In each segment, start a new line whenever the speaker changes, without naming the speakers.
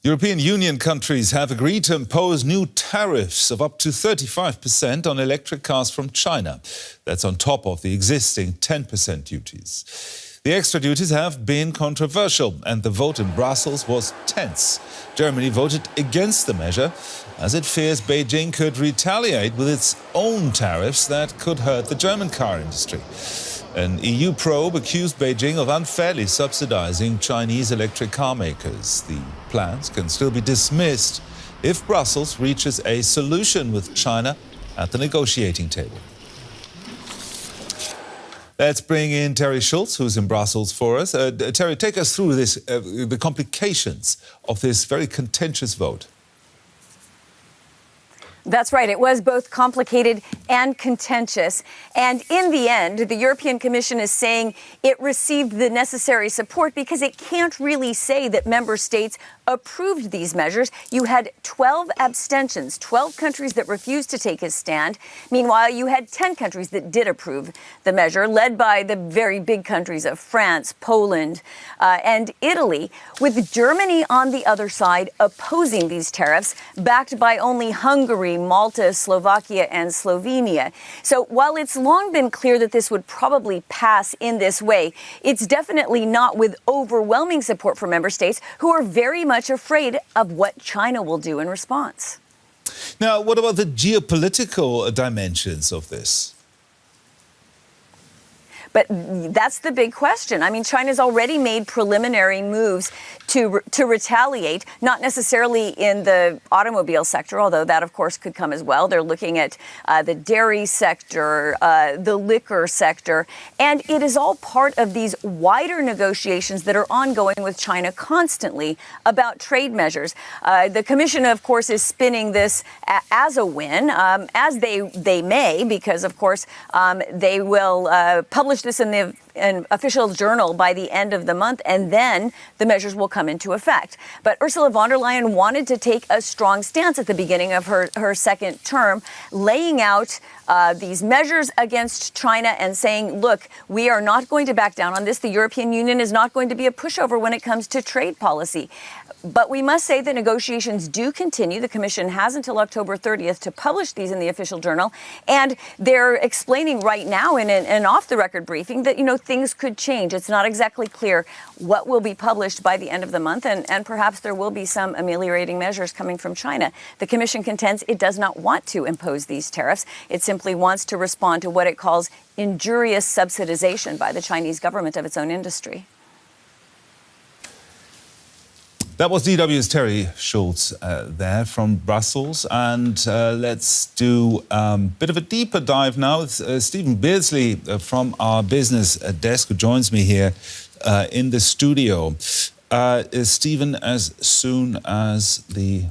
European Union countries have agreed to impose new tariffs of up to 35% on electric cars from China. That's on top of the existing 10% duties. The extra duties have been controversial, and the vote in Brussels was tense. Germany voted against the measure, as it fears Beijing could retaliate with its own tariffs that could hurt the German car industry. An EU probe accused Beijing of unfairly subsidizing Chinese electric car makers. The plans can still be dismissed if Brussels reaches a solution with China at the negotiating table. Let's bring in Terry Schultz, who's in Brussels for us. Terry, take us through this, the complications of this very contentious vote.
That's right. It was both complicated and contentious. And in the end, the European Commission is saying it received the necessary support because it can't really say that member states approved these measures. You had 12 abstentions, 12 countries that refused to take a stand. Meanwhile, you had 10 countries that did approve the measure, led by the very big countries of France, Poland, and Italy, with Germany on the other side opposing these tariffs, backed by only Hungary, Malta, Slovakia, and Slovenia. So while it's long been clear that this would probably pass in this way, it's definitely not with overwhelming support from member states who are very much afraid of what China will do in response.
Now, what about the geopolitical dimensions of this?
But that's the big question. I mean, China's already made preliminary moves to retaliate, not necessarily in the automobile sector, although that, of course, could come as well. They're looking at the dairy sector, the liquor sector, and it is all part of these wider negotiations that are ongoing with China constantly about trade measures. The Commission, of course, is spinning this as a win, as they may, because, of course, they will publish this in an official journal by the end of the month, and then the measures will come into effect. But Ursula von der Leyen wanted to take a strong stance at the beginning of her second term, laying out these measures against China and saying, look, we are not going to back down on this. The European Union is not going to be a pushover when it comes to trade policy. But we must say that negotiations do continue. The Commission has until October 30th to publish these in the official journal. And they're explaining right now in an off-the-record briefing that, things could change. It's not exactly clear what will be published by the end of the month. And perhaps there will be some ameliorating measures coming from China. The Commission contends it does not want to impose these tariffs. It simply wants to respond to what it calls injurious subsidization by the Chinese government of its own industry.
That was DW's Terry Schultz there from Brussels. And let's do a bit of a deeper dive now. It's Stephen Beardsley from our business desk who joins me here in the studio. Stephen, as soon as the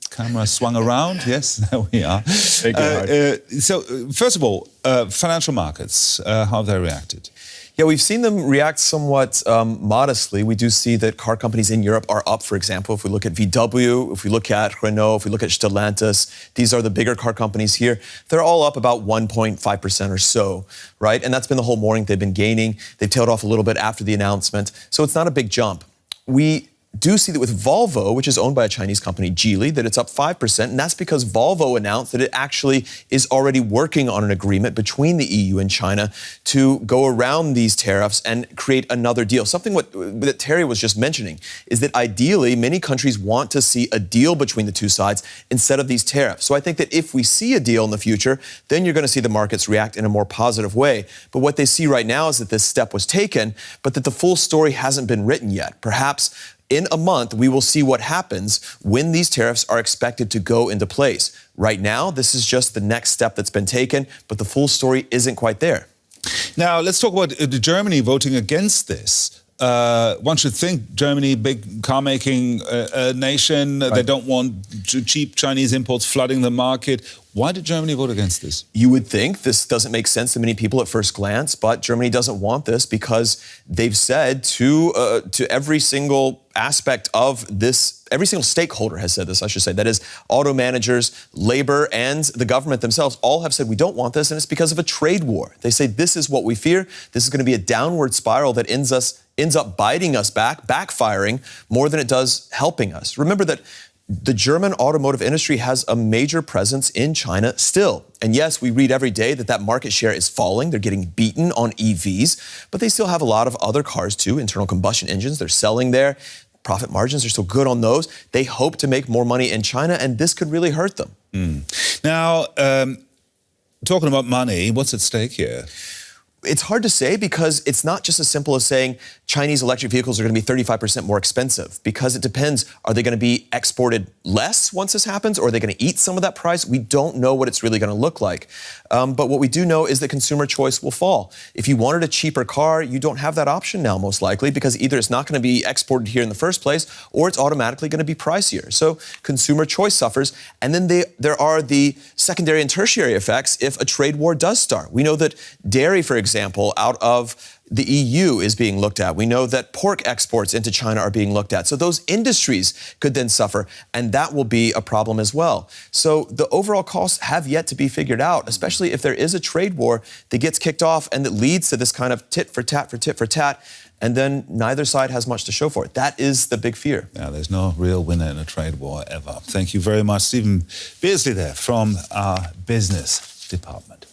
camera swung around, yes, there we are. So, first of all, financial markets, how have they reacted?
Yeah, we've seen them react somewhat modestly. We do see that car companies in Europe are up, for example. If we look at VW, if we look at Renault, if we look at Stellantis, these are the bigger car companies here. They're all up about 1.5% or so, right? And that's been the whole morning. They've been gaining. They've tailed off a little bit after the announcement. So it's not a big jump. We do see that with Volvo, which is owned by a Chinese company, Geely, that it's up 5%. And that's because Volvo announced that it actually is already working on an agreement between the EU and China to go around these tariffs and create another deal. Something that Terry was just mentioning is that ideally, many countries want to see a deal between the two sides instead of these tariffs. So I think that if we see a deal in the future, then you're going to see the markets react in a more positive way. But what they see right now is that this step was taken, but that the full story hasn't been written yet. Perhaps in a month, we will see what happens when these tariffs are expected to go into place. Right now, this is just the next step that's been taken, but the full story isn't quite there.
Now, let's talk about Germany voting against this. One should think Germany, big car-making nation, right. They don't want cheap Chinese imports flooding the market. Why did Germany vote against this?
You would think this doesn't make sense to many people at first glance, but Germany doesn't want this because they've said to every single aspect of this, every single stakeholder has said this, I should say, that is auto managers, labor, and the government themselves all have said we don't want this, and it's because of a trade war. They say this is what we fear. This is going to be a downward spiral that ends up biting us back, backfiring more than it does helping us. Remember that the German automotive industry has a major presence in China still. And yes, we read every day that market share is falling. They're getting beaten on EVs, but they still have a lot of other cars too, internal combustion engines. They're selling there. Profit margins are still good on those. They hope to make more money in China, and this could really hurt them.
Now, talking about money, what's at stake here?
It's hard to say because it's not just as simple as saying Chinese electric vehicles are going to be 35% more expensive, because it depends. Are they going to be exported less once this happens, or are they going to eat some of that price? We don't know what it's really going to look like. But what we do know is that consumer choice will fall. If you wanted a cheaper car, you don't have that option now, most likely, because either it's not going to be exported here in the first place, or it's automatically going to be pricier. So consumer choice suffers. And then there are the secondary and tertiary effects if a trade war does start. We know that dairy, for example, out of the EU is being looked at. We know that pork exports into China are being looked at. So those industries could then suffer, and that will be a problem as well. So the overall costs have yet to be figured out, especially if there is a trade war that gets kicked off and that leads to this kind of tit for tat for tit for tat, and then neither side has much to show for it. That is the big fear.
Yeah, there's no real winner in a trade war ever. Thank you very much, Stephen Beardsley there from our business department.